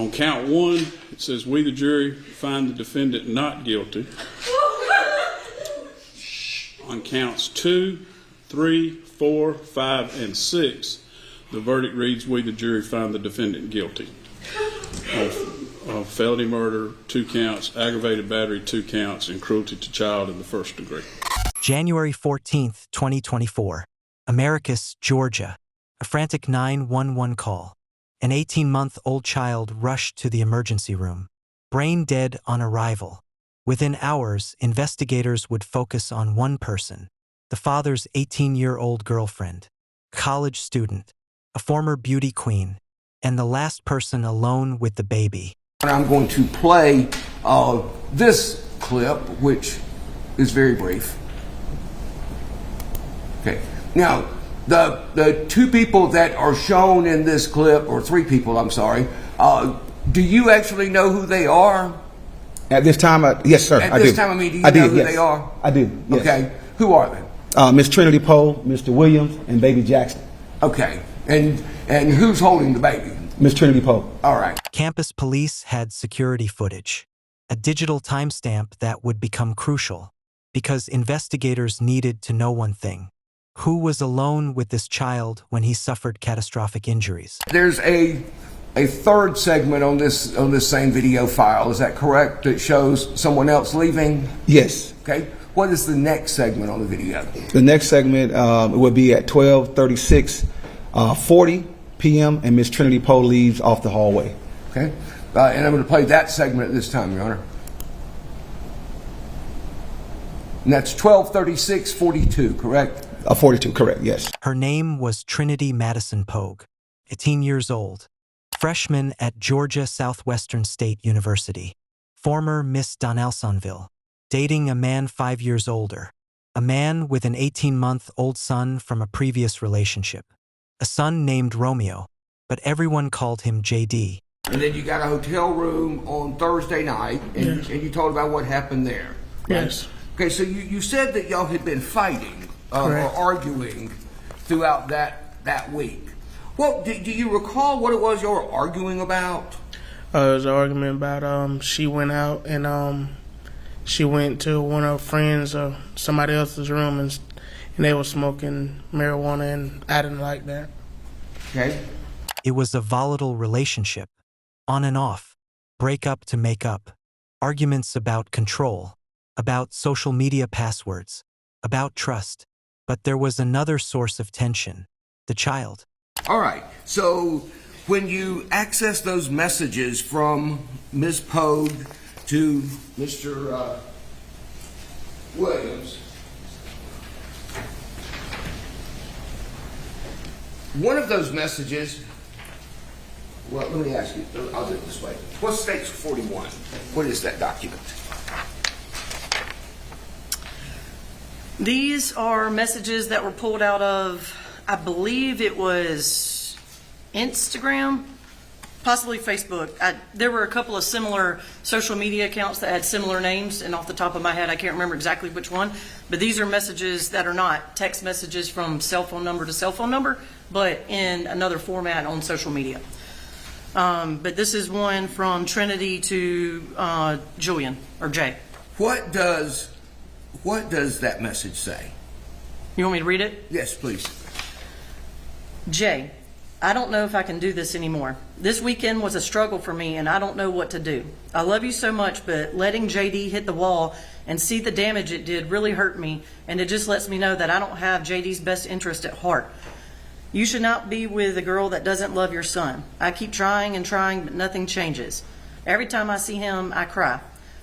On count one, it says, we, the jury, find the defendant not guilty. On counts 2, 3, 4, 5, and 6, the verdict reads, we, the jury, find the defendant guilty of felony murder, 2 counts, aggravated battery, 2 counts, and cruelty to child in the first degree. January 14th, 2024. Americus, Georgia. A frantic 911 call. An 18-month-old child rushed to the emergency room, brain dead on arrival. Within hours, investigators would focus on one person, the father's 18-year-old girlfriend, college student, a former beauty queen, and the last person alone with the baby. I'm going to play this clip, which is very brief. Okay. Now, the 2 people that are shown in this clip, or 3 people, I'm sorry, do you actually know who they are? At this time, yes, sir. At this time, I mean, do you know who they are? I do. Yes. Okay. Who are they? Miss Trinity Poague, Mr. Williams, and baby Jaxton. Okay. And who's holding the baby? Miss Trinity Poague. All right. Campus police had security footage, a digital timestamp that would become crucial because investigators needed to know one thing: who was alone with this child when he suffered catastrophic injuries. There's a third segment on this same video file. Is that correct? That shows someone else leaving? Yes. Okay. What is the next segment on the video? The next segment will be at 12:36:40 p.m. and Miss Trinity Poague leaves off the hallway. Okay. And I'm going to play that segment at this time, Your Honor. And that's 12:36:42, correct? 42, correct, yes. Her name was Trinity Madison Poague, 18 years old, freshman at Georgia Southwestern State University, former Miss Donalsonville, dating a man 5 years older, a man with an 18-month-old son from a previous relationship, a son named Romeo, but everyone called him JD. And then you got a hotel room on Thursday night, and, yes. and you told about what happened there. Right? Yes. Okay, so you said that y'all had been fighting or arguing throughout that week. Well, do you recall what it was you were arguing about? It was an argument about she went out and she went to one of her friends or somebody else's room and they were smoking marijuana, and I didn't like that. Okay. It was a volatile relationship, on and off, break up to make up, arguments about control, about social media passwords, about trust. But there was another source of tension: the child. All right. So when you access those messages from Ms. Poague to Mr. Williams, one of those messages, well, let me ask you, I'll do it this way. What's State 41? What is that document? These are messages that were pulled out of, I believe it was Instagram, possibly Facebook. There were a couple of similar social media accounts that had similar names, and off the top of my head, I can't remember exactly which one. But these are messages that are not text messages from cell phone number to cell phone number, but in another format on social media. But this is one from Trinity to Julian, or Jay. What does that message say? You want me to read it? Yes, please. Jay, I don't know if I can do this anymore. This weekend was a struggle for me, and I don't know what to do. I love you so much, but letting JD hit the wall and see the damage it did really hurt me, and it just lets me know that I don't have JD's best interest at heart. You should not be with a girl that doesn't love your son. I keep trying and trying, but nothing changes. Every time I see him, I cry.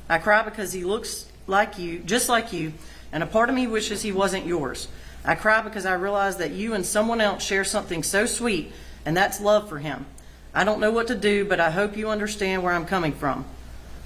I cry because he looks like you, just like you, and a part of me wishes he wasn't yours. I cry because I realize that you and someone else share something so sweet, and that's love for him. I don't know what to do, but I hope you understand where I'm coming from.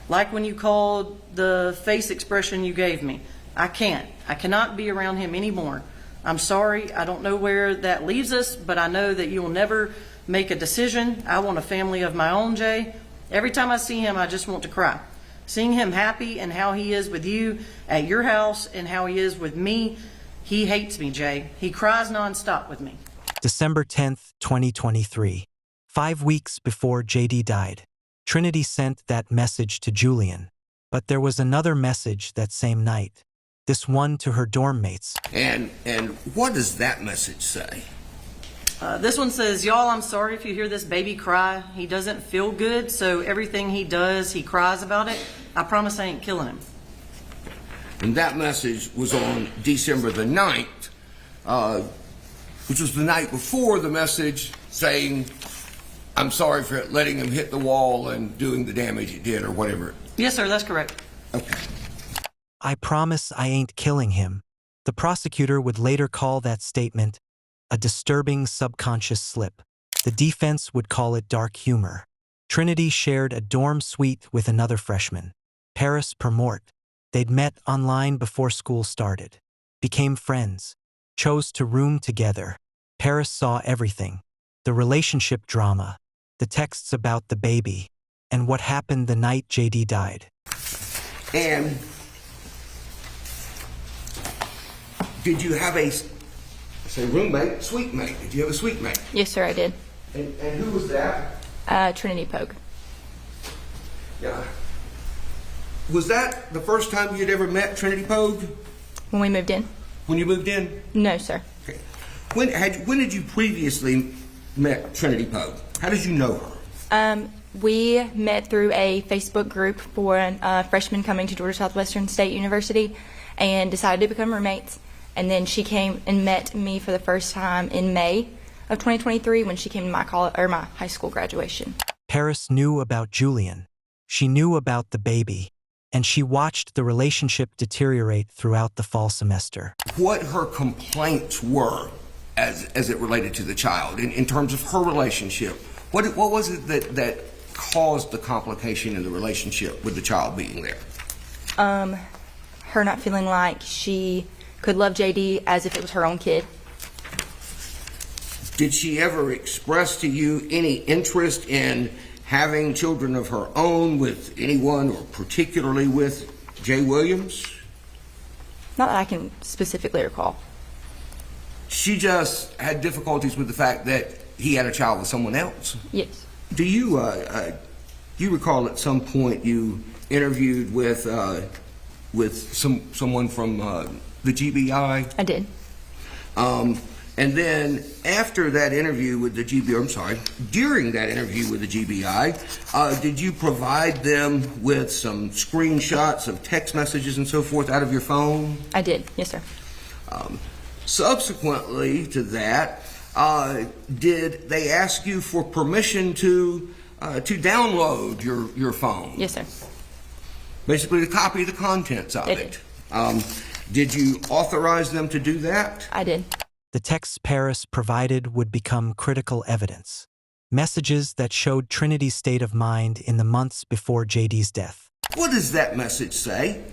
Like when you called the face expression you gave me. I cannot be around him anymore. I'm sorry, I don't know where that leaves us, but I know that you will never make a decision. I want a family of my own, Jay. Every time I see him, I just want to cry. Seeing him happy and how he is with you at your house and how he is with me, he hates me, Jay. He cries nonstop with me. December 10th, 2023. 5 weeks before JD died, Trinity sent that message to Julian, but there was another message that same night, this one to her dorm mates. And what does that message say? This one says, y'all, I'm sorry if you hear this baby cry. He doesn't feel good, so everything he does, he cries about it. I promise I ain't killing him. And that message was on December the 9th, which was the night before the message saying, I'm sorry for letting him hit the wall and doing the damage it did, or whatever. Yes, sir, that's correct. Okay. I promise I ain't killing him. The prosecutor would later call that statement a disturbing subconscious slip. The defense would call it dark humor. Trinity shared a dorm suite with another freshman, Parris Purmort. They'd met online before school started, became friends, chose to room together. Parris saw everything, the relationship drama, the texts about the baby, and what happened the night JD died. And did you have a, say, roommate, suite mate? Did you have a suite mate? Yes, sir, I did. And who was that? Trinity Poague. Yeah. Was that the first time you'd ever met Trinity Poague? When we moved in? When you moved in? No, sir. Okay. When did you previously met Trinity Poague? How did you know her? We met through a Facebook group for freshmen coming to Georgia Southwestern State University and decided to become roommates. And then she came and met me for the first time in May of 2023 when she came to my high school graduation. Parris knew about Julian. She knew about the baby, and she watched the relationship deteriorate throughout the fall semester. What her complaints were as it related to the child in terms of her relationship. What was it that caused the complication in the relationship with the child being there? Her not feeling like she could love JD as if it was her own kid. Did she ever express to you any interest in having children of her own with anyone, or particularly with Jay Williams? Not that I can specifically recall. She just had difficulties with the fact that he had a child with someone else. Yes. Do you recall at some point you interviewed with someone from the GBI? I did. And then after that interview with the GBI, during that interview with the GBI, did you provide them with some screenshots of text messages and so forth out of your phone? I did. Yes, sir. Subsequently to that, did they ask you for permission to download your phone? Yes, sir. Basically, to copy the contents of it. Did you authorize them to do that? I did. The texts Parris provided would become critical evidence, messages that showed Trinity's state of mind in the months before JD's death. What does that message say?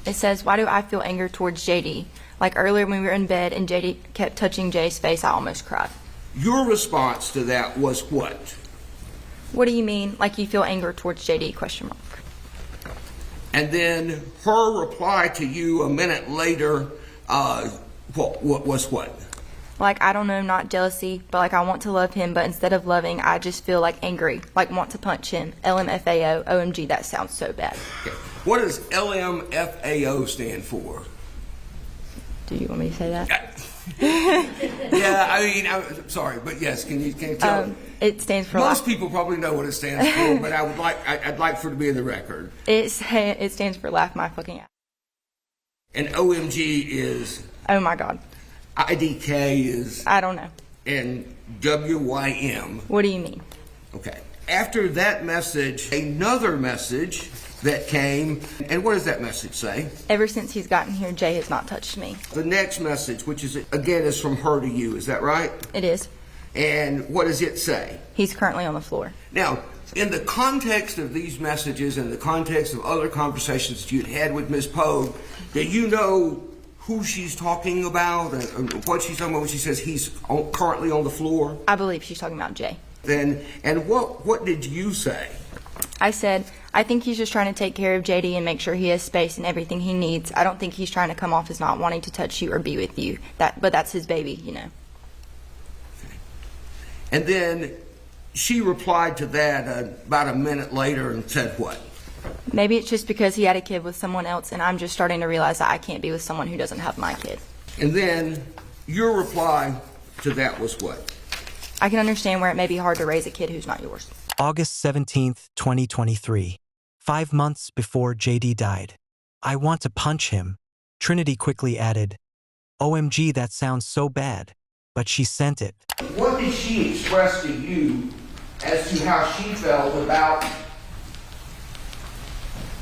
It says, why do I feel anger towards JD? Like earlier when we were in bed and JD kept touching Jay's face, I almost cried. Your response to that was what? What do you mean, like you feel anger towards JD, question mark. And then her reply to you a minute later, what was what? Like, I don't know, not jealousy, but like I want to love him, but instead of loving, I just feel like angry, like want to punch him. LMFAO, OMG, that sounds so bad. Okay. What does LMFAO stand for? Do you want me to say that? Yeah, I mean, I'm sorry, but yes, can you tell? It stands for Most people probably know what it stands for, but I'd like for it to be in the record. It stands for laugh my fucking ass. And OMG is? Oh my God. IDK is? I don't know. And WYM? What do you mean? Okay. After that message, another message that came, and what does that message say? Ever since he's gotten here, Jay has not touched me. The next message, which is, again, is from her to you, is that right? It is. And what does it say? He's currently on the floor. Now, in the context of these messages and the context of other conversations that you'd had with Ms. Poague, do you know who she's talking about and what she's talking about when she says he's currently on the floor? I believe she's talking about Jay. Then, and what did you say? I said, I think he's just trying to take care of JD and make sure he has space and everything he needs. I don't think he's trying to come off as not wanting to touch you or be with you. But that's his baby, you know. And then she replied to that about a minute later and said what? Maybe it's just because he had a kid with someone else, and I'm just starting to realize that I can't be with someone who doesn't have my kid. And then your reply to that was what? I can understand where it may be hard to raise a kid who's not yours. August 17th, 2023. 5 months before JD died. I want to punch him. Trinity quickly added, OMG, that sounds so bad. But she sent it. What did she express to you as to how she felt about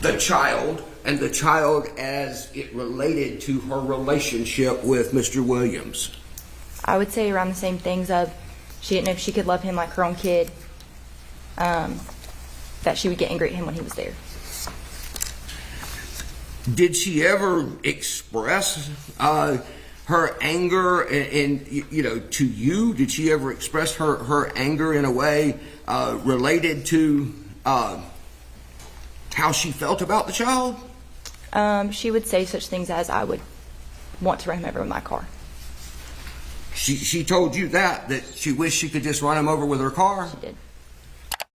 the child, and the child as it related to her relationship with Mr. Williams? I would say around the same things of she didn't know if she could love him like her own kid, that she would get angry at him when he was there. Did she ever express her anger and you know, to you? Did she ever express her anger in a way related to how she felt about the child? She would say such things as, I would want to run him over with my car. She told you that she wished she could just run him over with her car? She did.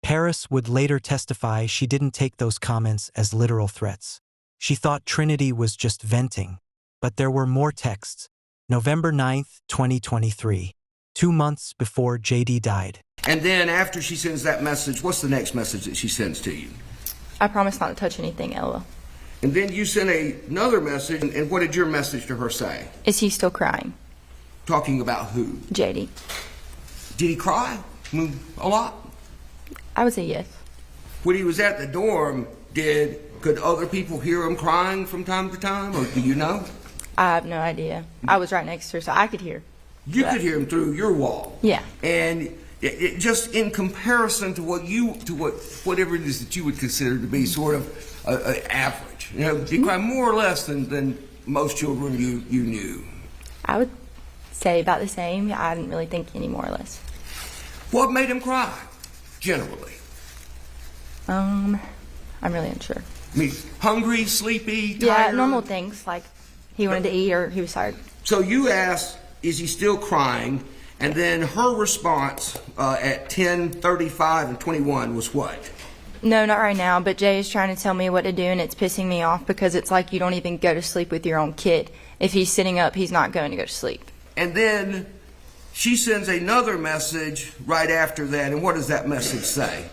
Parris would later testify she didn't take those comments as literal threats. She thought Trinity was just venting. But there were more texts. November 9th, 2023. 2 months before JD died. And then after she sends that message, what's the next message that she sends to you? I promise not to touch anything, LOL. And then you sent another message, and what did your message to her say? Is he still crying? Talking about who? JD. Did he cry? A lot? I would say yes. When he was at the dorm, could other people hear him crying from time to time, or do you know? I have no idea. I was right next to her, so I could hear. You could hear him through your wall. Yeah. And it just in comparison to whatever it is that you would consider to be sort of average, you know, he cried more or less than most children you knew. I would say about the same. I didn't really think any more or less. What made him cry, generally? I'm really unsure. I mean, hungry, sleepy, tired? Yeah, normal things like he wanted to eat or he was tired. So you asked, is he still crying? And then her response at 10:35 and 21 was what? No, not right now, but Jay is trying to tell me what to do, and it's pissing me off because it's like you don't even go to sleep with your own kid. If he's sitting up, he's not going to go to sleep. And then she sends another message right after that, and what does that message say?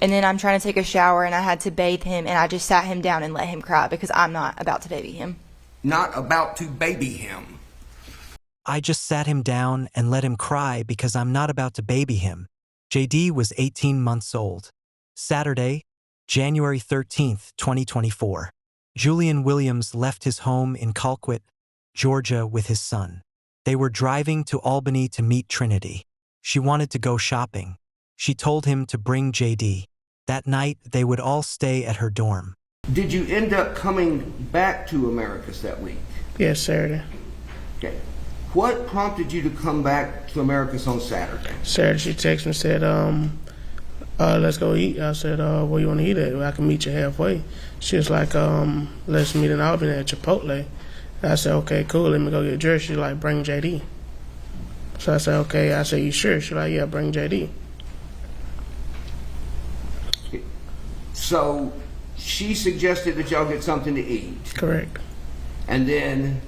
And then I'm trying to take a shower, and I had to bathe him, and I just sat him down and let him cry because I'm not about to baby him. Not about to baby him. I just sat him down and let him cry because I'm not about to baby him. JD was 18 months old. Saturday, January 13th, 2024. Julian Williams left his home in Colquitt, Georgia with his son. They were driving to Albany to meet Trinity. She wanted to go shopping. She told him to bring JD. That night, they would all stay at her dorm. Did you end up coming back to Americus that week? Yes, Saturday. Okay. What prompted you to come back to Americus on Saturday? Saturday, she texted me and said, let's go eat. I said, where you want to eat at? I can meet you halfway. She was like, let's meet in Albany at Chipotle. I said, okay, cool, let me go get dressed. She's like, bring JD. So I said, okay. I said, you sure? She's like, yeah, bring JD. So she suggested that y'all get something to eat. Correct. And then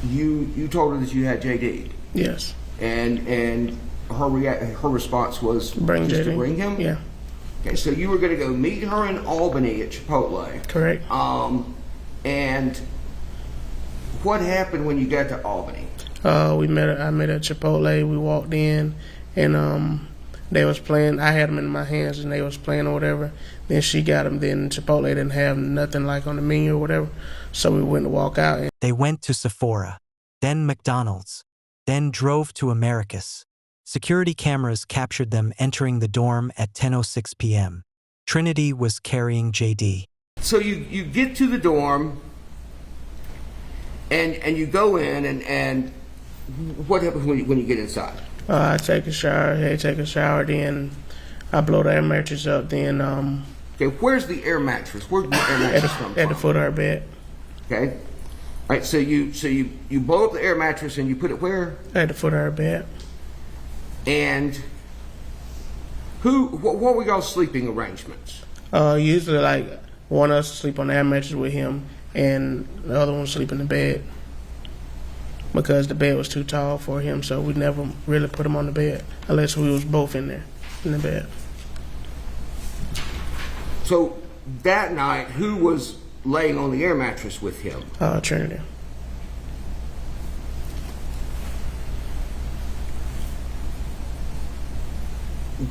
you told her that you had JD. Yes. And her response was Bring just JD. to bring him? Yeah. Okay, so you were going to go meet her in Albany at Chipotle. Correct. And what happened when you got to Albany? I met at Chipotle. We walked in, and they was playing. I had them in my hands, and they was playing or whatever. Then she got them. Then Chipotle didn't have nothing like on the menu or whatever, so we went to walk out. And They went to Sephora, then McDonald's, then drove to Americus. Security cameras captured them entering the dorm at 10:06 p.m. Trinity was carrying JD. So you get to the dorm, and you go in, and what happens when you get inside? I take a shower. Then I blow the air mattress up. Then Okay, where's the air mattress? Where's the air mattress come at the from? foot of her bed. Okay. All right, so you blow up the air mattress and you put it where? At the foot of her bed. And what were y'all sleeping arrangements? Usually, like, one of us sleep on the air mattress with him, and the other one sleep in the bed. Because the bed was too tall for him, so we never really put him on the bed unless we was both in there, in the bed. So that night, who was laying on the air mattress with him? Trinity.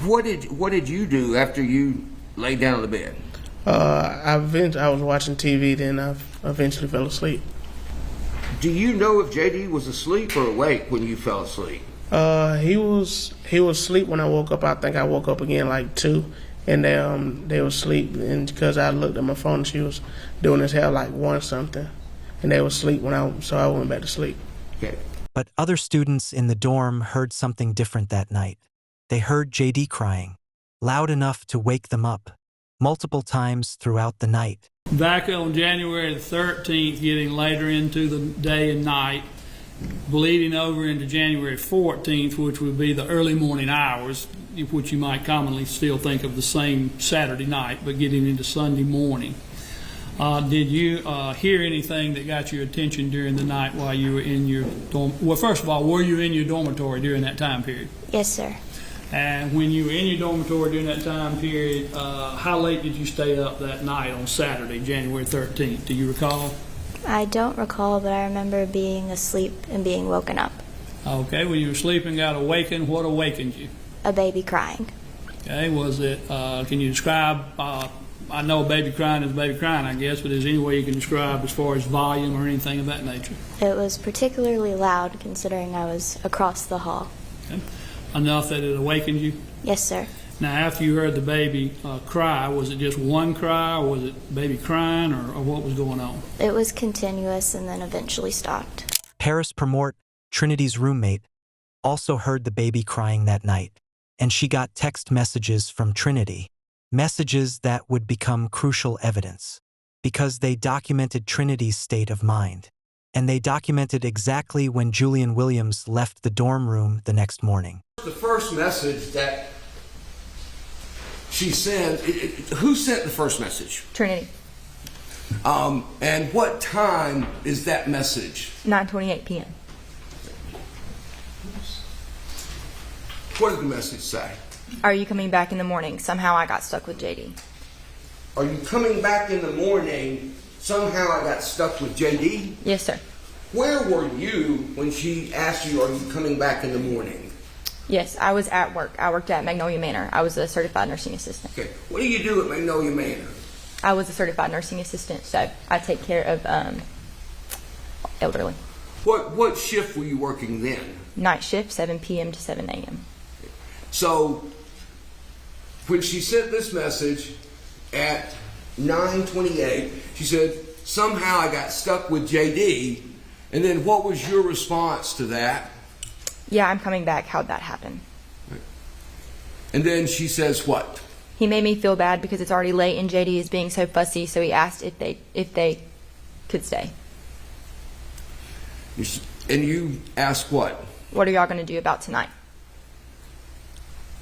What did you do after you laid down on the bed? I was watching TV, then I eventually fell asleep. Do you know if JD was asleep or awake when you fell asleep? He was asleep when I woke up. I think I woke up again like 2, and they were asleep. And because I looked at my phone, she was doing his hair like 1 something, and they were asleep so I went back to sleep. Okay. But other students in the dorm heard something different that night. They heard JD crying, loud enough to wake them up, multiple times throughout the night. Back on January the 13th, getting later into the day and night, bleeding over into January 14th, which would be the early morning hours, which you might commonly still think of the same Saturday night, but getting into Sunday morning. Did you hear anything that got your attention during the night while you were in your dorm? Well, first of all, were you in your dormitory during that time period? Yes, sir. And when you were in your dormitory during that time period, how late did you stay up that night on Saturday, January 13th? Do you recall? I don't recall, but I remember being asleep and being woken up. Okay, when you were sleeping, got awakened, what awakened you? A baby crying. Okay, was it, can you describe, I know a baby crying is a baby crying, I guess, but is there any way you can describe as far as volume or anything of that nature? It was particularly loud considering I was across the hall. Okay. Enough that it awakened you? Yes, sir. Now, after you heard the baby cry, was it just one cry, or was it baby crying, or what was going on? It was continuous and then eventually stopped. Parris Purmort, Trinity's roommate, also heard the baby crying that night, and she got text messages from Trinity, messages that would become crucial evidence, because they documented Trinity's state of mind, and they documented exactly when Julian Williams left the dorm room the next morning. The first message that she sent, who sent the first message? Trinity. And what time is that message? 9:28 p.m. What did the message say? Are you coming back in the morning? Somehow I got stuck with JD. Are you coming back in the morning? Somehow I got stuck with JD? Yes, sir. Where were you when she asked you, are you coming back in the morning? Yes, I was at work. I worked at Magnolia Manor. I was a certified nursing assistant. Okay. What do you do at Magnolia Manor? I was a certified nursing assistant, so I take care of elderly. What shift were you working then? Night shift, 7 p.m. to 7 a.m. So when she sent this message at 9:28, she said, somehow I got stuck with JD. And then what was your response to that? Yeah, I'm coming back. How'd that happen? And then she says what? He made me feel bad because it's already late and JD is being so fussy, so he asked if they could stay. And you asked what? What are y'all going to do about tonight?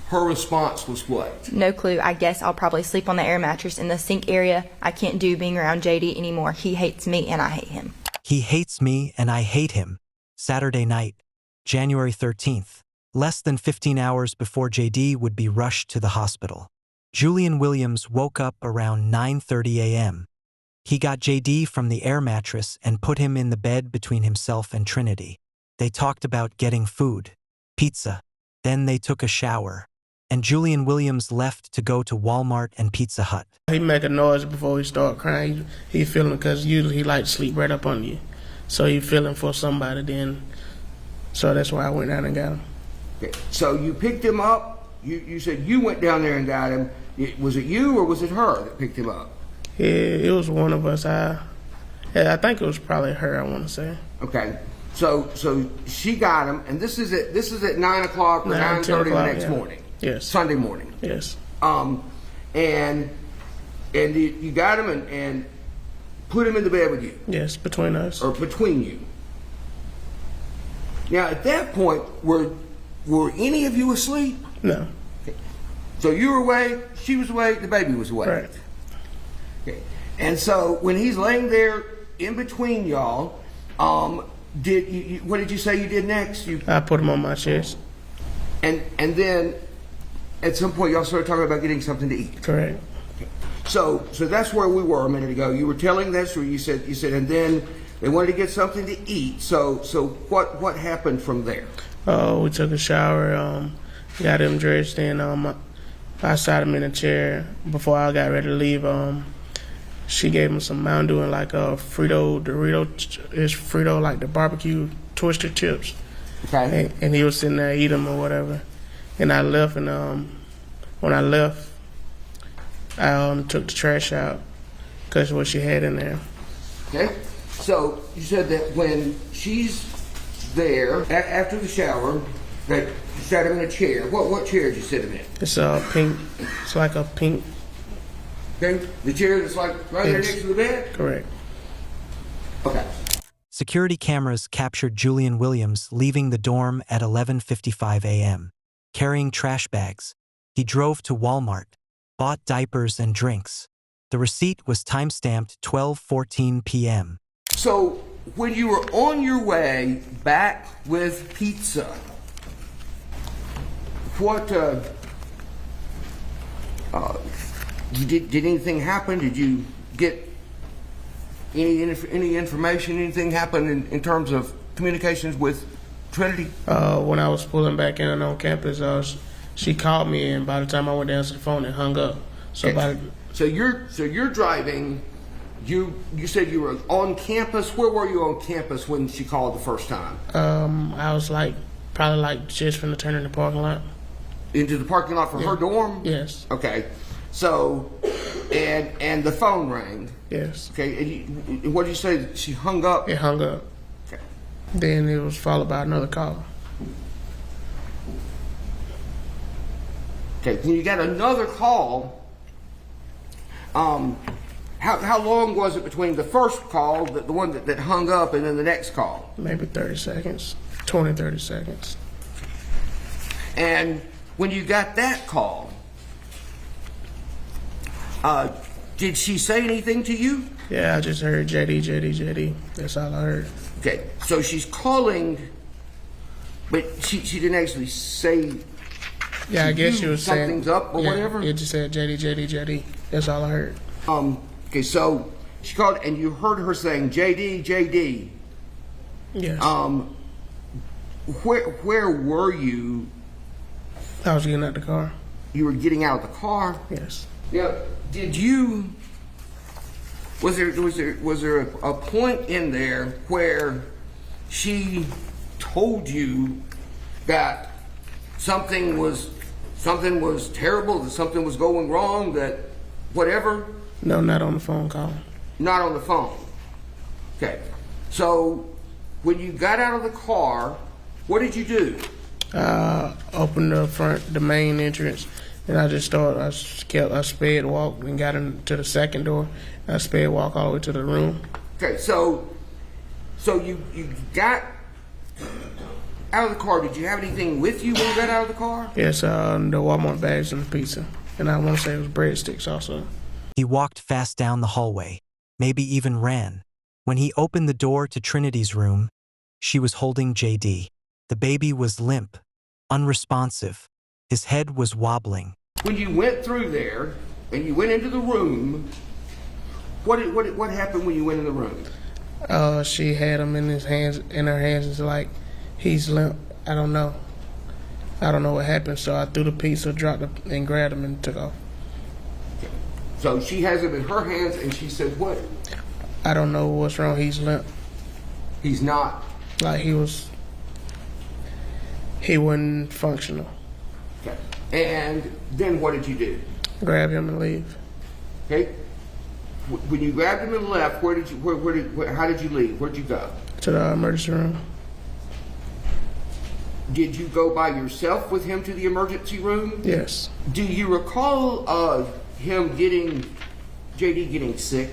Her response was what? No clue. I guess I'll probably sleep on the air mattress in the sink area. I can't do being around JD anymore. He hates me and I hate him. He hates me and I hate him. Saturday night, January 13th, less than 15 hours before JD would be rushed to the hospital. Julian Williams woke up around 9:30 a.m. He got JD from the air mattress and put him in the bed between himself and Trinity. They talked about getting food, pizza. Then they took a shower, and Julian Williams left to go to Walmart and Pizza Hut. He make a noise before he start crying. He feeling, because usually he like to sleep right up on you. So he feeling for somebody then. So that's why I went down and got him. Okay. So you picked him up. You said you went down there and got him. Was it you or was it her that picked him up? It was one of us. I think it was probably her, I want to say. Okay. So she got him, and this is at 9 o'clock or 9:30 the next morning. Yes. Sunday morning. Yes. And you got him, and put him in the bed with you, Yes, between us. or between you. Now, at that point, were any of you asleep? No. So you were awake, she was awake, the baby was awake. Right. Okay. And so when he's laying there in between y'all, did you, what did you say you did next? I put him on my chest. And then at some point y'all started talking about getting something to eat. Correct. So that's where we were a minute ago. You were telling this, or you said, and then they wanted to get something to eat. So what happened from there? We took a shower, got him dressed, and I sat him in a chair before I got ready to leave. She gave him some Mountain Dew and like a Frito, like the barbecue twisted chips. Okay. And he was sitting there eating them or whatever. And I left, and when I left, I took the trash out because of what she had in there. Okay. So you said that when she's there after the shower, that you sat him in a chair. What chair did you sit him in? It's pink. It's like a pink. Okay. The chair that's like right there next to the bed? Correct. Okay. Security cameras captured Julian Williams leaving the dorm at 11:55 a.m., carrying trash bags. He drove to Walmart, bought diapers and drinks. The receipt was time-stamped 12:14 p.m. So when you were on your way back with pizza, what did anything happen? Did you get any information? Anything happen in terms of communications with Trinity? When I was pulling back in on campus, she called me, and by the time I went to answer the phone, it hung up. So Okay. So you're driving. You said you were on campus. Where were you on campus when she called the first time? I was probably just finna turn in the parking lot. Into the parking lot for her dorm? Yes. Okay. So, and the phone rang. Yes. Okay. And what did you say? She hung up? It hung up. Okay. Then it was followed by another call. Okay. When you got another call, how long was it between the first call, the one that hung up, and then the next call? Maybe 30 seconds. 20, 30 seconds. And when you got that call, did she say anything to you? Yeah, I just heard JD, JD, JD. That's all I heard. Okay, so she's calling, but she didn't actually say. Yeah, I guess she was saying something's up or whatever. It just said JD, JD, JD. That's all I heard. Okay, so she called, and you heard her saying JD, JD. Yes. Where were you? I was getting out the car. You were getting out of the car. Yes. Now, did you? Was there a point in there where she told you that something was terrible, that something was going wrong, that whatever? No, not on the phone call. Not on the phone. Okay. So when you got out of the car, what did you do? Opened the main entrance, and I just started. I sped walk and got into the second door. And I sped walk all the way to the room. Okay, so you got out of the car. Did you have anything with you when you got out of the car? Yes, the Walmart bags and the pizza, and I want to say it was breadsticks also. He walked fast down the hallway, maybe even ran. When he opened the door to Trinity's room, she was holding JD. The baby was limp, unresponsive. His head was wobbling. When you went through there and you went into the room, what happened when you went in the room? She had him in her hands. It's like he's limp. I don't know what happened. So I threw the pizza, dropped it, and grabbed him and took off. So she has him in her hands, and she said, "What?" I don't know what's wrong. He's limp. He's not. Like he wasn't functional. Okay. And then what did you do? Grab him and leave. Okay. When you grabbed him and left, how did you leave? Where'd you go? To the emergency room. Did you go by yourself with him to the emergency room? Yes. Do you recall JD getting sick?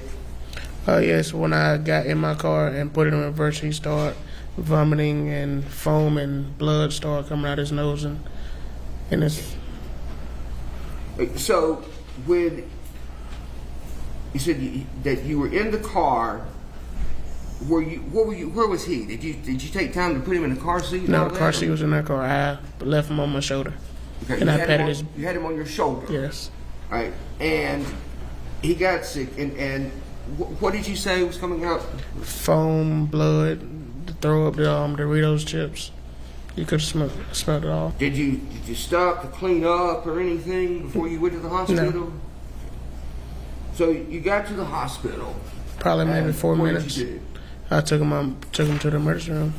Yes, when I got in my car and put it in reverse, he started vomiting and foam and blood started coming out his nose and it's. So when you said that you were in the car, where was he? Did you take time to put him in the car seat? No, the car seat was in that car. I left him on my shoulder. Okay, and I patted his. You had him on your shoulder. Yes. All right, and he got sick. And what did you say was coming out? Foam, blood, throw up the Doritos chips. You could smell it all. Did you stop to clean up or anything before you went to the hospital? No. So you got to the hospital. Probably maybe 4 what minutes. Did you do? I took him to the emergency room.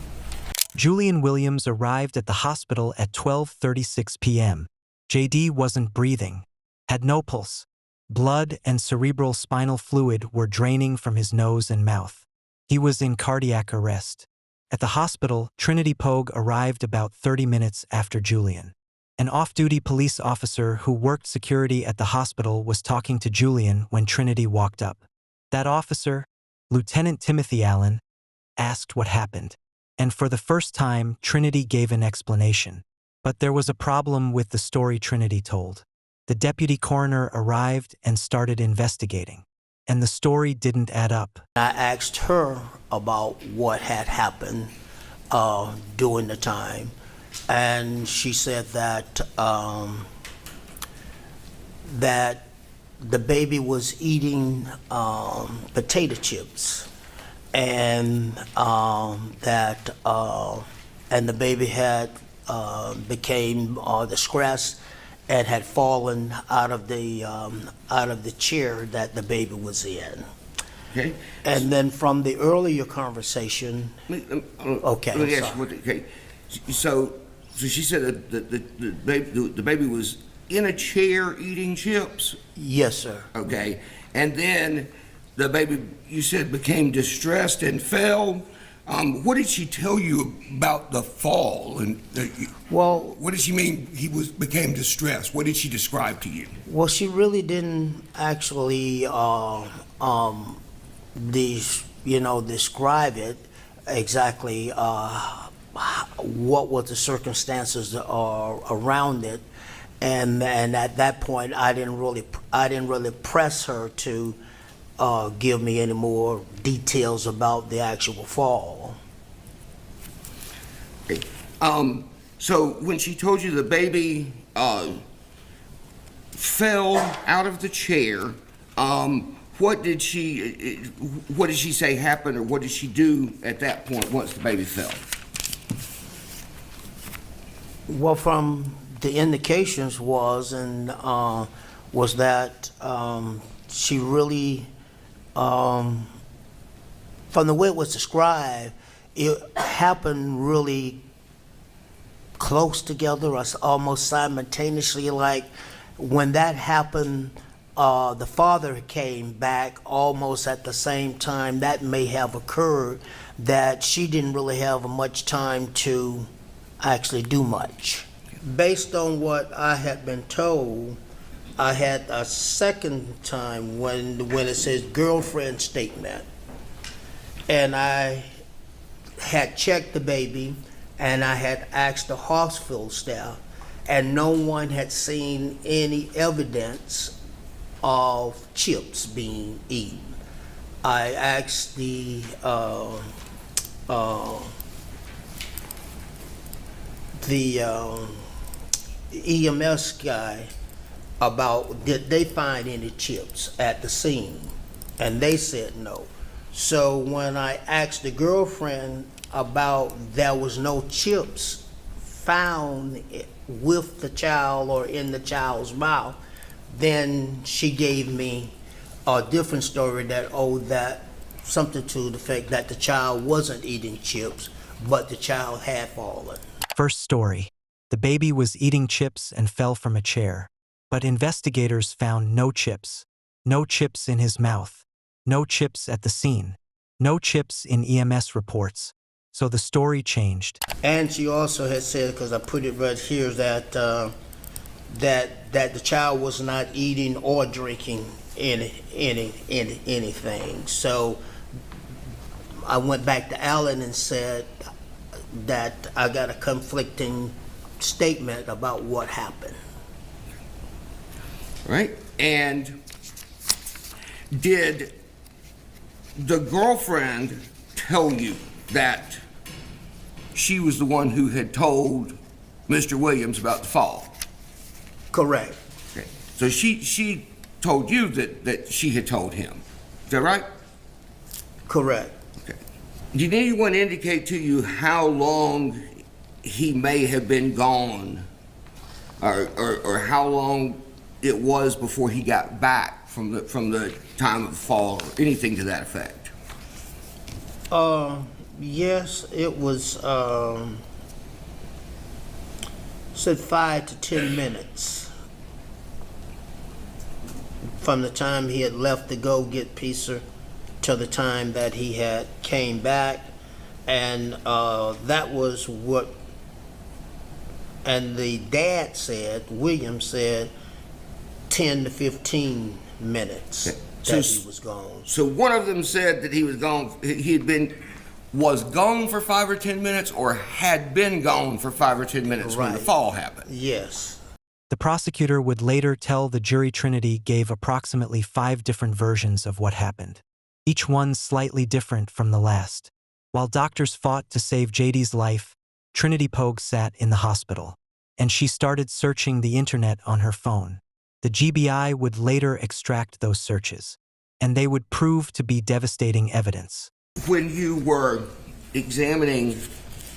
Julian Williams arrived at the hospital at 12:36 p.m. JD wasn't breathing, had no pulse. Blood and cerebral spinal fluid were draining from his nose and mouth. He was in cardiac arrest. At the hospital, Trinity Poague arrived about 30 minutes after Julian. An off-duty police officer who worked security at the hospital was talking to Julian when Trinity walked up. That officer, Lieutenant Timothy Allen, asked what happened. And for the first time, Trinity gave an explanation. But there was a problem with the story Trinity told. The deputy coroner arrived and started investigating. And the story didn't add up. I asked her about what had happened during the time, and she said that that the baby was eating potato chips, and that and the baby had became distressed and had fallen out of the chair that the baby was in. Okay. And then from the earlier conversation, okay. Let me I'm ask you sorry. okay. So she said that the baby was in a chair eating chips. Yes, sir. Okay. And then the baby, you said, became distressed and fell. What did she tell you about the fall? And Well, what did she mean became distressed? What did she describe to you? well, she really didn't actually describe it exactly. What were the circumstances around it, and at that point, I didn't really press her to give me any more details about the actual fall. Okay. So when she told you the baby fell out of the chair, what did she say happened, or what did she do at that point once the baby fell? Well, from the indications was that she really, from the way it was described, it happened really close together, or almost simultaneously. Like when that happened, the father came back almost at the same time. That may have occurred, that she didn't really have much time to actually do much. Based on what I had been told, I had a second time when it says girlfriend statement, and I had checked the baby, and I had asked the hospital staff, and no one had seen any evidence of chips being eaten. I asked the EMS guy about did they find any chips at the scene, and they said no. So when I asked the girlfriend about there was no chips found with the child or in the child's mouth, then she gave me a different story that that something to the fact that the child wasn't eating chips, but the child had fallen. First story. The baby was eating chips and fell from a chair. But investigators found no chips in his mouth, no chips at the scene, no chips in EMS reports. So the story changed. And she also had said, because I put it right here, that that the child was not eating or drinking anything. So I went back to Alan and said that I got a conflicting statement about what happened. Right? And did the girlfriend tell you that she was the one who had told Mr. Williams about the fall? Correct. Okay. So she told you that she had told him. Is that right? Correct. Okay. Did anyone indicate to you how long he may have been gone, or how long it was before he got back from the time of the fall, or anything to that effect? Yes, it was said 5 to 10 minutes from the time he had left to go get pizza to the time that he had came back, and that was what. And the dad said, William said, 10 to 15 minutes that he was gone. So one of them said that he was gone. Was gone for 5 or 10 minutes, or had been gone for 5 or 10 minutes when the fall happened. Yes. The prosecutor would later tell the jury Trinity gave approximately 5 different versions of what happened, each one slightly different from the last. While doctors fought to save JD's life, Trinity Poague sat in the hospital, and she started searching the internet on her phone. The GBI would later extract those searches, and they would prove to be devastating evidence. When you were examining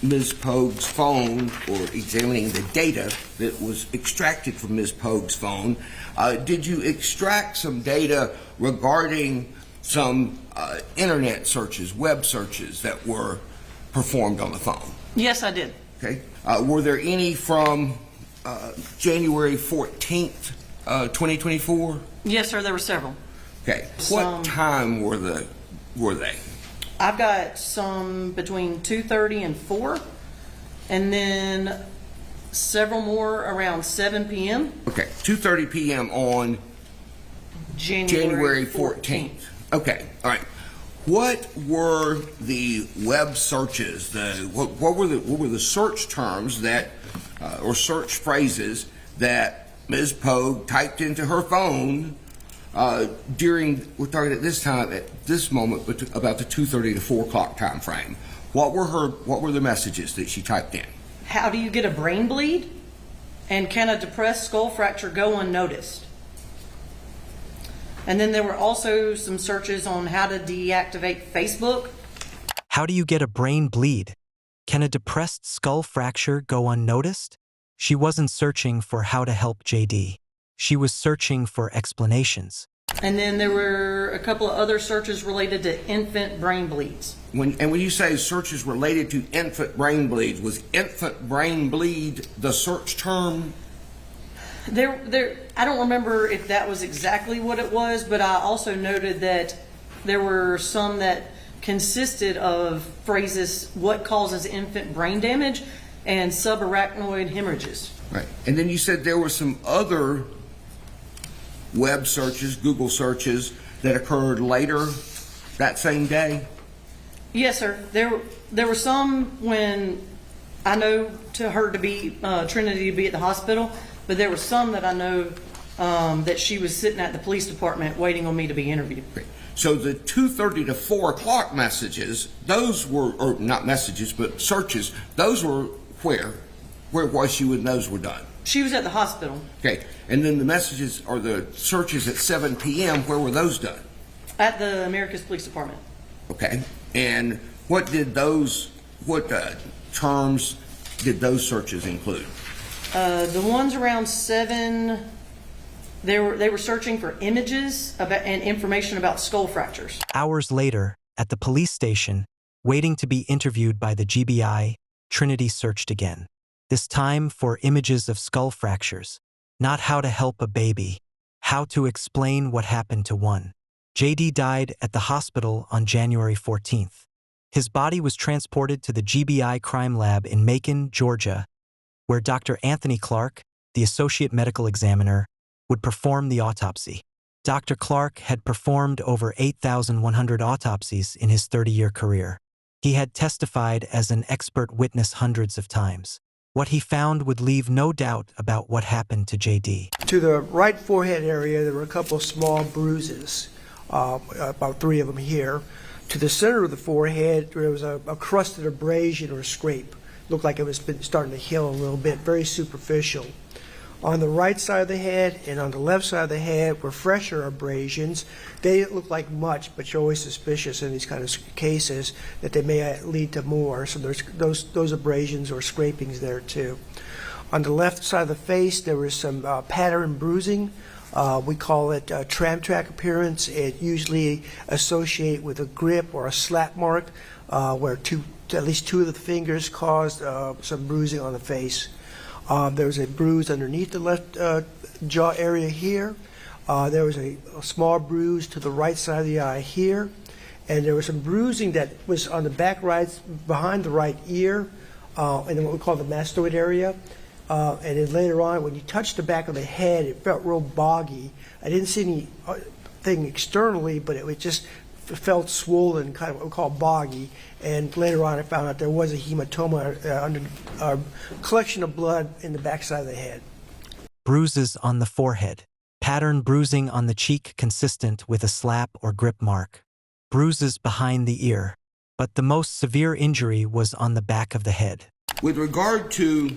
Ms. Poague's phone, or examining the data that was extracted from Ms. Poague's phone, did you extract some data regarding some internet searches, web searches that were performed on the phone? Yes, I did. Okay. Were there any from January 14th, 2024? Yes, sir, there were several. Okay. What time were they? I've got some between 2:30 and 4, and then several more around 7 p.m. Okay, 2:30 p.m. on January 14th. Okay, all right. What were the web searches? What were the search terms that, or search phrases that Ms. Poague typed into her phone during? We're talking at this time, at this moment, about the 2:30 to 4 o'clock time frame. What were the messages that she typed in? How do you get a brain bleed? And can a depressed skull fracture go unnoticed? And then there were also some searches on how to deactivate Facebook. How do you get a brain bleed? Can a depressed skull fracture go unnoticed? She wasn't searching for how to help JD. She was searching for explanations. And then there were a couple of other searches related to infant brain bleeds. When you say searches related to infant brain bleeds, was infant brain bleed the search term? I don't remember if that was exactly what it was, but I also noted that there were some that consisted of phrases, what causes infant brain damage, and subarachnoid hemorrhages. Right. And then you said there were some other web searches, Google searches, that occurred later that same day? Yes, sir. There were some when I know to her to be, Trinity to be at the hospital, but there were some that I know that she was sitting at the police department waiting on me to be interviewed. Okay. So the 2:30 to 4 o'clock messages, those were, or not messages, but searches, those were where? Where was she when those were done? She was at the hospital. Okay. And then the messages or the searches at 7 p.m., where were those done? At the Americus Police Department. Okay. And what terms did those searches include? The ones around 7, they were searching for images about, and information about skull fractures. Hours later, at the police station, waiting to be interviewed by the GBI, Trinity searched again. This time for images of skull fractures, not how to help a baby, how to explain what happened to one. JD died at the hospital on January 14th. His body was transported to the GBI crime lab in Macon, Georgia, where Dr. Anthony Clark, the associate medical examiner, would perform the autopsy. Dr. Clark had performed over 8,100 autopsies in his 30-year career. He had testified as an expert witness hundreds of times. What he found would leave no doubt about what happened to J.D. To the right forehead area, there were a couple of small bruises, about 3 of them here. To the center of the forehead, there was a crusted abrasion or scrape. Looked like it was starting to heal a little bit, very superficial. On the right side of the head and on the left side of the head were fresher abrasions. They didn't look like much, but you're always suspicious in these kind of cases that they may lead to more. So there's those abrasions or scrapings there too. On the left side of the face, there was some pattern bruising. We call it tram track appearance. It usually associated with a grip or a slap mark where at least 2 of the fingers caused some bruising on the face. There was a bruise underneath the left jaw area here. There was a small bruise to the right side of the eye here. And there was some bruising that was on the back right, behind the right ear, and then what we call the mastoid area. And then later on, when you touched the back of the head, it felt real boggy. I didn't see anything externally, but it just felt swollen, kind of what we call boggy. And later on, I found out there was a hematoma under a collection of blood in the backside of the head. Bruises on the forehead. Pattern bruising on the cheek consistent with a slap or grip mark. Bruises behind the ear. But the most severe injury was on the back of the head. With regard to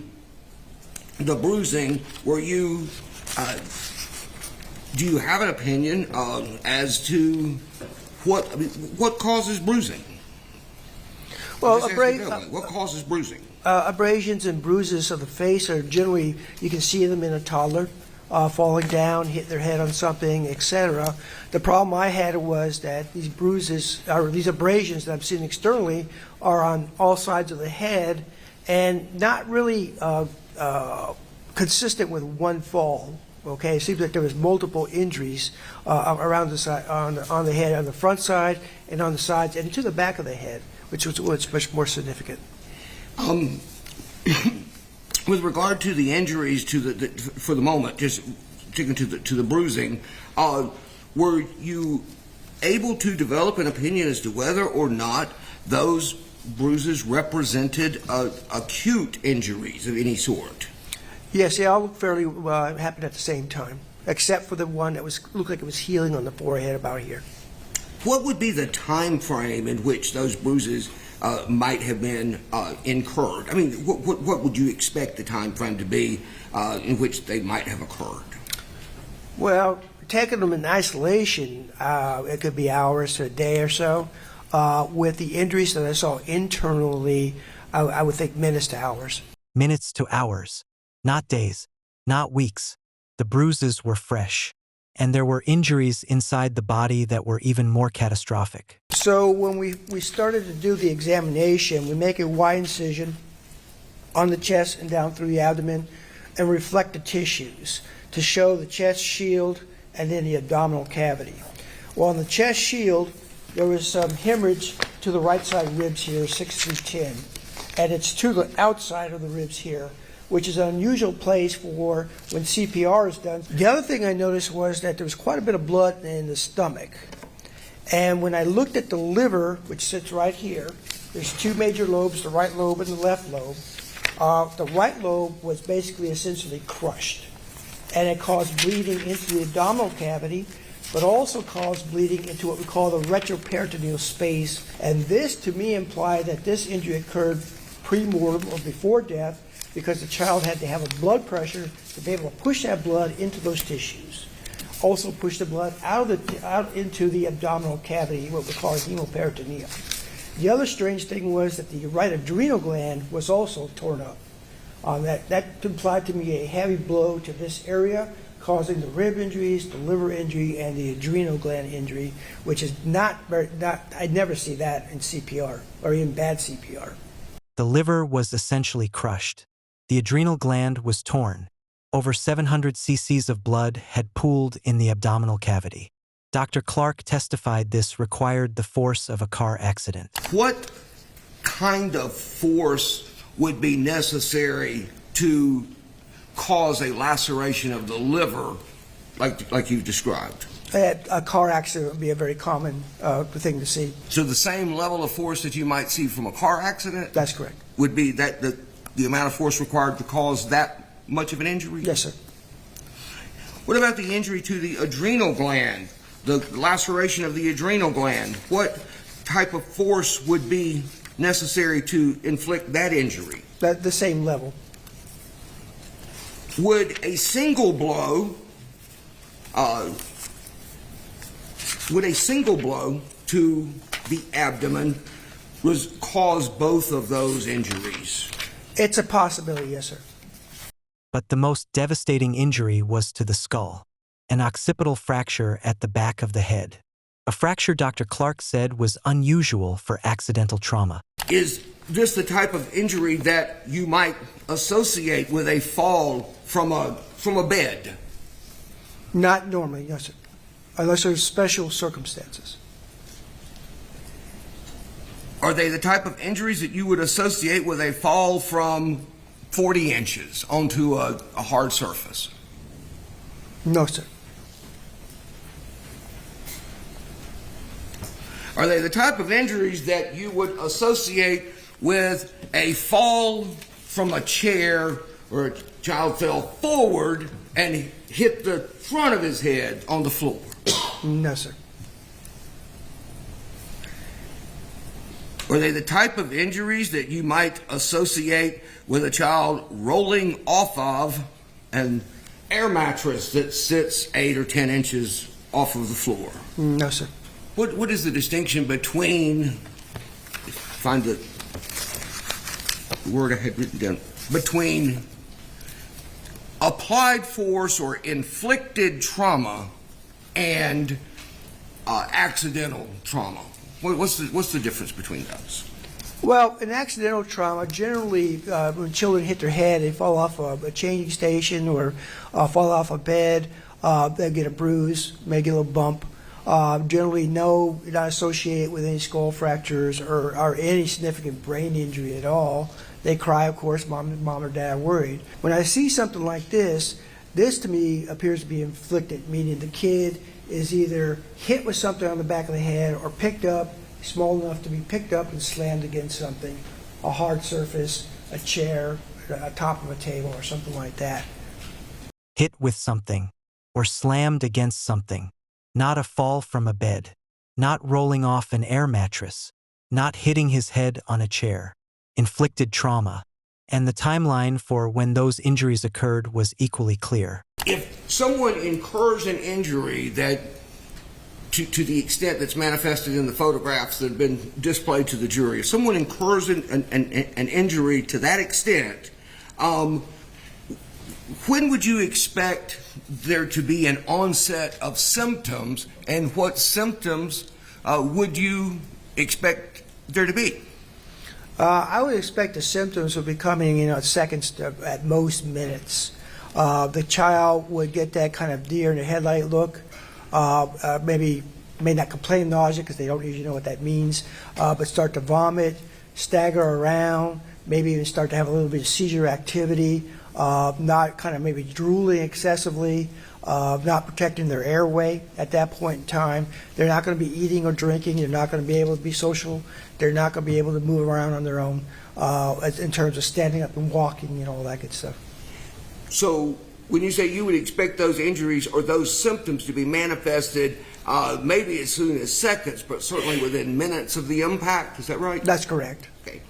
the bruising, were you, do you have an opinion as to what causes bruising? Well, what causes bruising? Abrasions and bruises of the face are generally, you can see them in a toddler, falling down, hit their head on something, etc. The problem I had was that these bruises, or these abrasions that I'm seeing externally, are on all sides of the head and not really consistent with one fall. Okay, it seems like there was multiple injuries around the side, on the head, on the front side, and on the sides, and to the back of the head, which was much more significant. With regard to the injuries, for the moment, just sticking to the bruising, were you able to develop an opinion as to whether or not those bruises represented acute injuries of any sort? Yes, they all fairly happened at the same time, except for the one that looked like it was healing on the forehead about here. What would be the time frame in which those bruises might have been incurred? I mean, what would you expect the time frame to be in which they might have occurred? Well, taking them in isolation, it could be hours to a day or so. With the injuries that I saw internally, I would think minutes to hours. Minutes to hours. Not days, not weeks. The bruises were fresh, and there were injuries inside the body that were even more catastrophic. So when we started to do the examination, we make a wide incision on the chest and down through the abdomen and reflect the tissues to show the chest shield and then the abdominal cavity. Well, on the chest shield, there was some hemorrhage to the right side ribs here, 6 through 10, and it's to the outside of the ribs here, which is an unusual place for when CPR is done. The other thing I noticed was that there was quite a bit of blood in the stomach. And when I looked at the liver, which sits right here, there's 2 major lobes, the right lobe and the left lobe. The right lobe was basically essentially crushed, and it caused bleeding into the abdominal cavity, but also caused bleeding into what we call the retroperitoneal space. And this, to me, implied that this injury occurred pre-mortem or before death, because the child had to have a blood pressure to be able to push that blood into those tissues. Also push the blood out into the abdominal cavity, what we call hemoperitoneum. The other strange thing was that the right adrenal gland was also torn up. That implied to me a heavy blow to this area, causing the rib injuries, the liver injury, and the adrenal gland injury, which is I'd never see that in CPR, or even bad CPR. The liver was essentially crushed. The adrenal gland was torn. Over 700 cc's of blood had pooled in the abdominal cavity. Dr. Clark testified this required the force of a car accident. What kind of force would be necessary to cause a laceration of the liver like you've described. A car accident would be a very common thing to see. So the same level of force that you might see from a car accident That's correct. would be that the amount of force required to cause that much of an injury? Yes, sir. What about the injury to the adrenal gland, the laceration of the adrenal gland? What type of force would be necessary to inflict that injury? The same level. Would a single blow to the abdomen cause both of those injuries? It's a possibility, yes, sir. But the most devastating injury was to the skull, an occipital fracture at the back of the head. A fracture Dr. Clark said was unusual for accidental trauma. Is this the type of injury that you might associate with a fall from a bed? Not normally, yes, sir. Unless there's special circumstances. Are they the type of injuries that you would associate with a fall from 40 inches onto a hard surface? No, sir. Are they the type of injuries that you would associate with a fall from a chair where a child fell forward and hit the front of his head on the floor? No, sir. Are they the type of injuries that you might associate with a child rolling off of an air mattress that sits 8 or 10 inches off of the floor? No, sir. What is the distinction between, find the word I had written down, between applied force or inflicted trauma and accidental trauma? What's the difference between those? Well, in accidental trauma, generally when children hit their head, they fall off a changing station or fall off a bed, they'll get a bruise, may get a little bump. Generally not associated with any skull fractures or any significant brain injury at all. They cry, of course, mom or dad are worried. When I see something like this to me appears to be inflicted, meaning the kid is either hit with something on the back of the head or picked up, small enough to be picked up and slammed against something, a hard surface, a chair, a top of a table or something like that. Hit with something, or slammed against something. Not a fall from a bed, not rolling off an air mattress, not hitting his head on a chair. Inflicted trauma. And the timeline for when those injuries occurred was equally clear. If someone incurs an injury that, to the extent that's manifested in the photographs that have been displayed to the jury, if someone incurs an injury to that extent, when would you expect there to be an onset of symptoms, and what symptoms would you expect there to be? I would expect the symptoms would be coming in seconds to at most minutes. The child would get that kind of deer in the headlight look, may not complain nausea because they don't usually know what that means, but start to vomit, stagger around, maybe even start to have a little bit of seizure activity, not kind of maybe drooling excessively, not protecting their airway at that point in time. They're not going to be eating or drinking. They're not going to be able to be social. They're not going to be able to move around on their own in terms of standing up and walking and all that good stuff. So when you say you would expect those injuries or those symptoms to be manifested maybe as soon as seconds, but certainly within minutes of the impact, is that right? That's correct. Okay.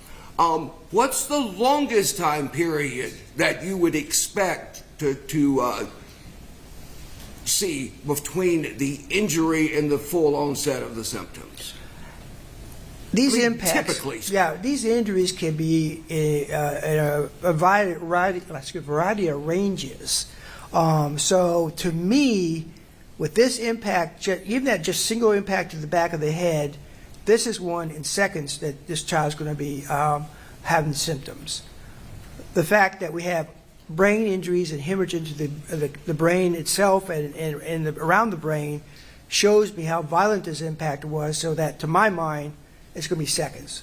What's the longest time period that you would expect to see between the injury and the full onset of the symptoms? These impacts, typically. Yeah, these injuries can be in a variety of ranges. So to me, with this impact, even that just single impact to the back of the head, this is one in seconds that this child's going to be having symptoms. The fact that we have brain injuries and hemorrhages to the brain itself and around the brain shows me how violent this impact was, so that to my mind, it's going to be seconds.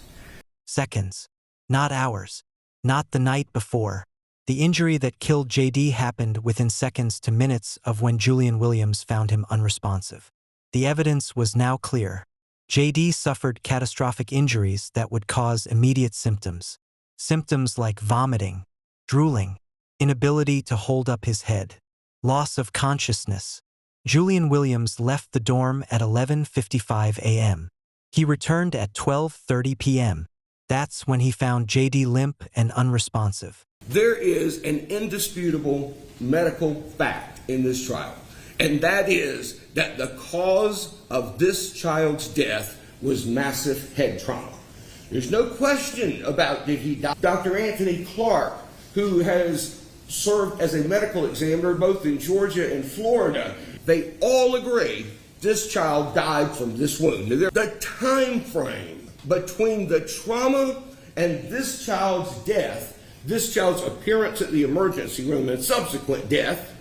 Seconds, not hours, not the night before. The injury that killed JD happened within seconds to minutes of when Julian Williams found him unresponsive. The evidence was now clear. JD suffered catastrophic injuries that would cause immediate symptoms. Symptoms like vomiting, drooling, inability to hold up his head, loss of consciousness. Julian Williams left the dorm at 11:55 a.m. He returned at 12:30 p.m. That's when he found JD limp and unresponsive. There is an indisputable medical fact in this trial, and that is that the cause of this child's death was massive head trauma. There's no question about did he die. Dr. Anthony Clark, who has served as a medical examiner both in Georgia and Florida, they all agree this child died from this wound. The time frame between the trauma and this child's death, this child's appearance at the emergency room and subsequent death,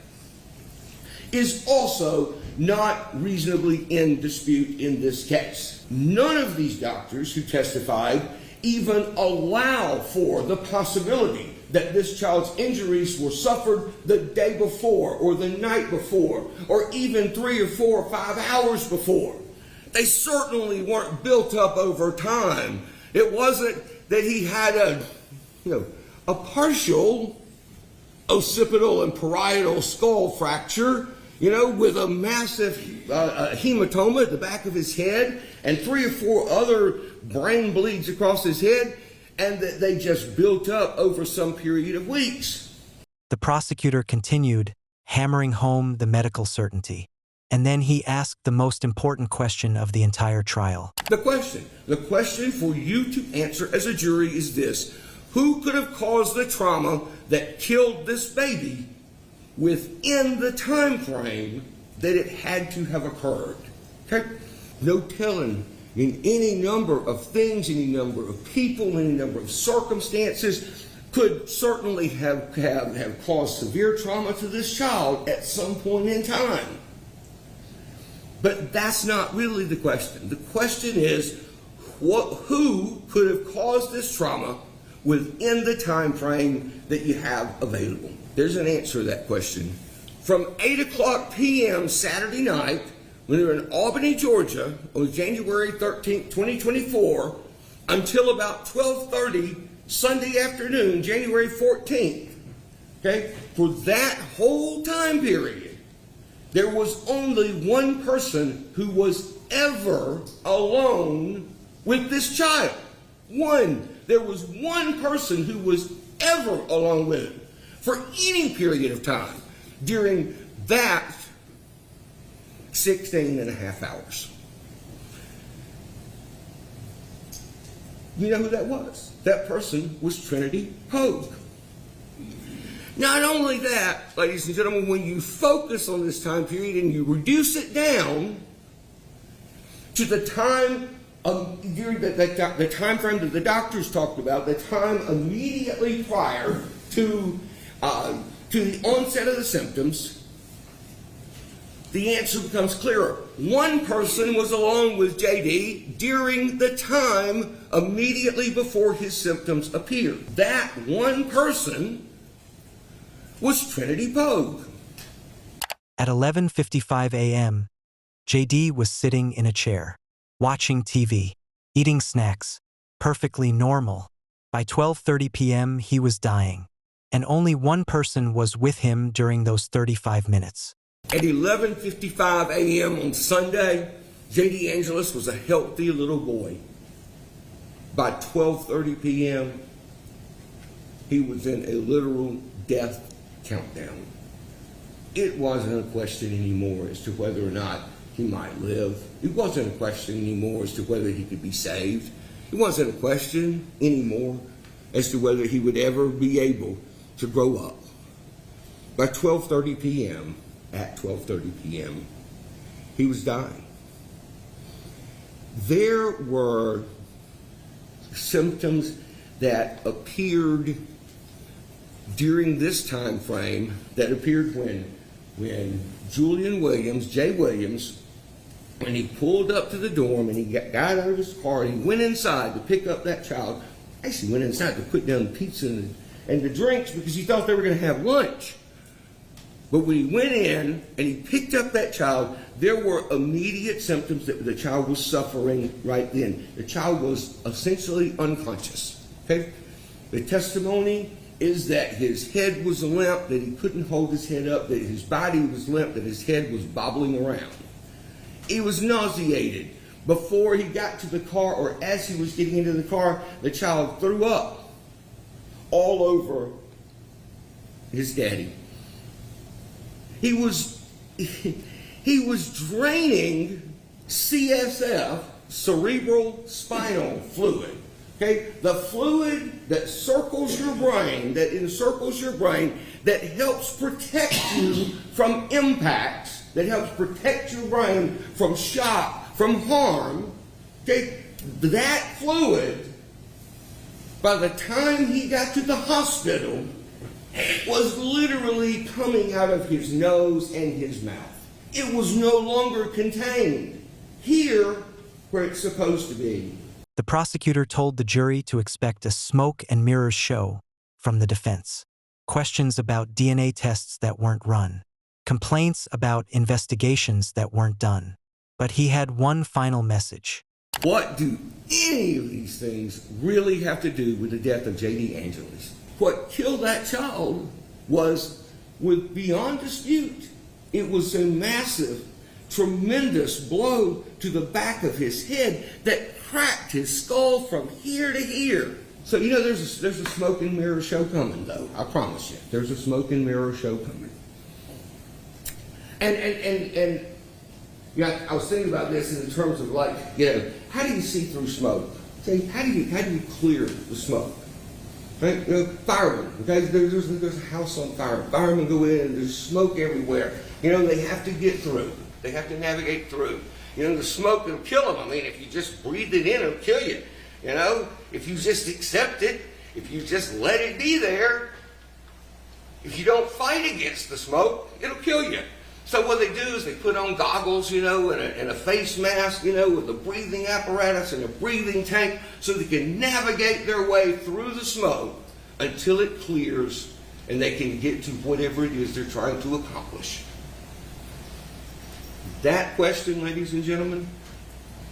is also not reasonably in dispute in this case. None of these doctors who testified even allow for the possibility that this child's injuries were suffered the day before or the night before or even 3 or 4 or 5 hours before. They certainly weren't built up over time. It wasn't that he had a partial occipital and parietal skull fracture, with a massive hematoma at the back of his head and 3 or 4 other brain bleeds across his head, and that they just built up over some period of weeks. The prosecutor continued, hammering home the medical certainty. And then he asked the most important question of the entire trial. The question for you to answer as a jury is this: who could have caused the trauma that killed this baby within the time frame that it had to have occurred? Okay? No telling. In any number of things, any number of people, any number of circumstances could certainly have caused severe trauma to this child at some point in time. But that's not really the question. The question is, who could have caused this trauma within the time frame that you have available? There's an answer to that question. From 8 o'clock p.m. Saturday night, when they were in Albany, Georgia, on January 13th, 2024, until about 12:30 Sunday afternoon, January 14th, okay, for that whole time period, there was only one person who was ever alone with this child. There was one person who was ever alone with him for any period of time during that 16 and a half hours. You know who that was? That person was Trinity Poague. Not only that, ladies and gentlemen, when you focus on this time period and you reduce it down to the time during the time frame that the doctors talked about, the time immediately prior to the onset of the symptoms, the answer becomes clearer. One person was alone with JD during the time immediately before his symptoms appeared. That one person was Trinity Poague. At 11:55 a.m., JD was sitting in a chair, watching TV, eating snacks, perfectly normal. By 12:30 p.m., he was dying, and only one person was with him during those 35 minutes. At 11:55 a.m. on Sunday, J.D. Angelus was a healthy little boy. By 12:30 p.m., he was in a literal death countdown. It wasn't a question anymore as to whether or not he might live. It wasn't a question anymore as to whether he could be saved. It wasn't a question anymore as to whether he would ever be able to grow up. By 12:30 p.m., at 12:30 p.m., he was dying. There were symptoms that appeared during this time frame that appeared when Julian Williams, Jay Williams, when he pulled up to the dorm and he got out of his car and he went inside to pick up that child. Actually went inside to put down the pizza and the drinks because he thought they were going to have lunch. But when he went in and he picked up that child, there were immediate symptoms that the child was suffering right then. The child was essentially unconscious. Okay? The testimony is that his head was limp, that he couldn't hold his head up, that his body was limp, that his head was bobbling around. He was nauseated. Before he got to the car, or as he was getting into the car, the child threw up all over his daddy. He was draining CSF, cerebral spinal fluid. Okay, the fluid that circles your brain, that encircles your brain, that helps protect you from impacts, that helps protect your brain from shock, from harm. Okay, that fluid, by the time he got to the hospital, was literally coming out of his nose and his mouth. It was no longer contained here where it's supposed to be. The prosecutor told the jury to expect a smoke and mirrors show from the defense. Questions about DNA tests that weren't run. Complaints about investigations that weren't done. But he had one final message. What do any of these things really have to do with the death of J.D. Angeles? What killed that child was, with beyond dispute, it was a massive, tremendous blow to the back of his head that cracked his skull from here to here. So, you know, there's a smoke and mirror show coming, though. I promise you. There's a smoke and mirror show coming. And yeah, I was thinking about this in terms of, like, you know, how do you see through smoke? Okay, how do you clear the smoke? Right? You know, firemen, okay, there's a house on fire. Firemen go in and there's smoke everywhere. You know, they have to get through. They have to navigate through. You know, the smoke will kill them. I mean, if you just breathe it in, it'll kill you. You know, if you just accept it, if you just let it be there, if you don't fight against the smoke, it'll kill you. So what they do is they put on goggles, you know, and a face mask, you know, with a breathing apparatus and a breathing tank so they can navigate their way through the smoke until it clears and they can get to whatever it is they're trying to accomplish. That question, ladies and gentlemen,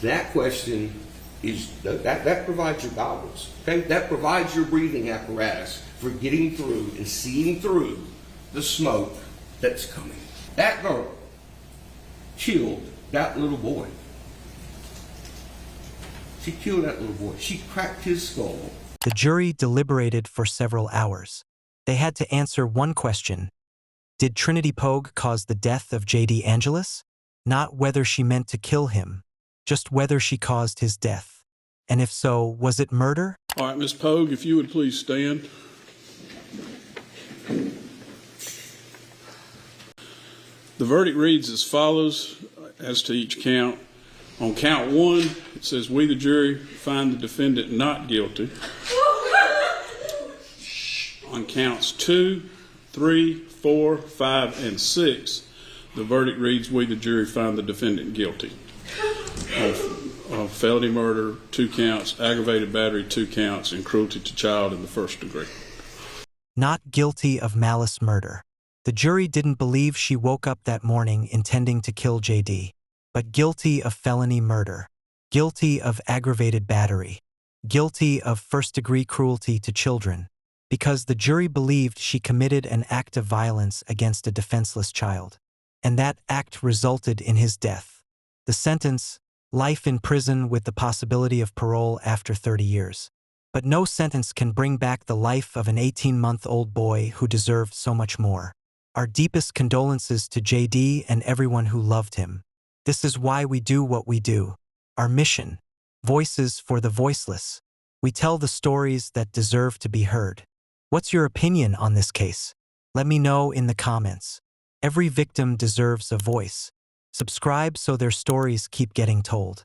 that question is, that provides your goggles, okay? That provides your breathing apparatus for getting through and seeing through the smoke that's coming. That girl killed that little boy. She killed that little boy. She cracked his skull. The jury deliberated for several hours. They had to answer one question. Did Trinity Poague cause the death of J.D. Angeles? Not whether she meant to kill him, just whether she caused his death. And if so, was it murder? All right, Ms. Poague, if you would please stand. The verdict reads as follows as to each count. On count one, it says, we, the jury, find the defendant not guilty. On counts 2, 3, 4, 5, and 6, the verdict reads, we, the jury, find the defendant guilty of felony murder, 2 counts, aggravated battery, 2 counts, and cruelty to child in the first degree. Not guilty of malice murder. The jury didn't believe she woke up that morning intending to kill J.D., but guilty of felony murder, guilty of aggravated battery, guilty of first-degree cruelty to children, because the jury believed she committed an act of violence against a defenseless child, and that act resulted in his death. The sentence, life in prison with the possibility of parole after 30 years. But no sentence can bring back the life of an 18-month-old boy who deserved so much more. Our deepest condolences to J.D. and everyone who loved him. This is why we do what we do. Our mission, voices for the voiceless. We tell the stories that deserve to be heard. What's your opinion on this case? Let me know in the comments. Every victim deserves a voice. Subscribe so their stories keep getting told.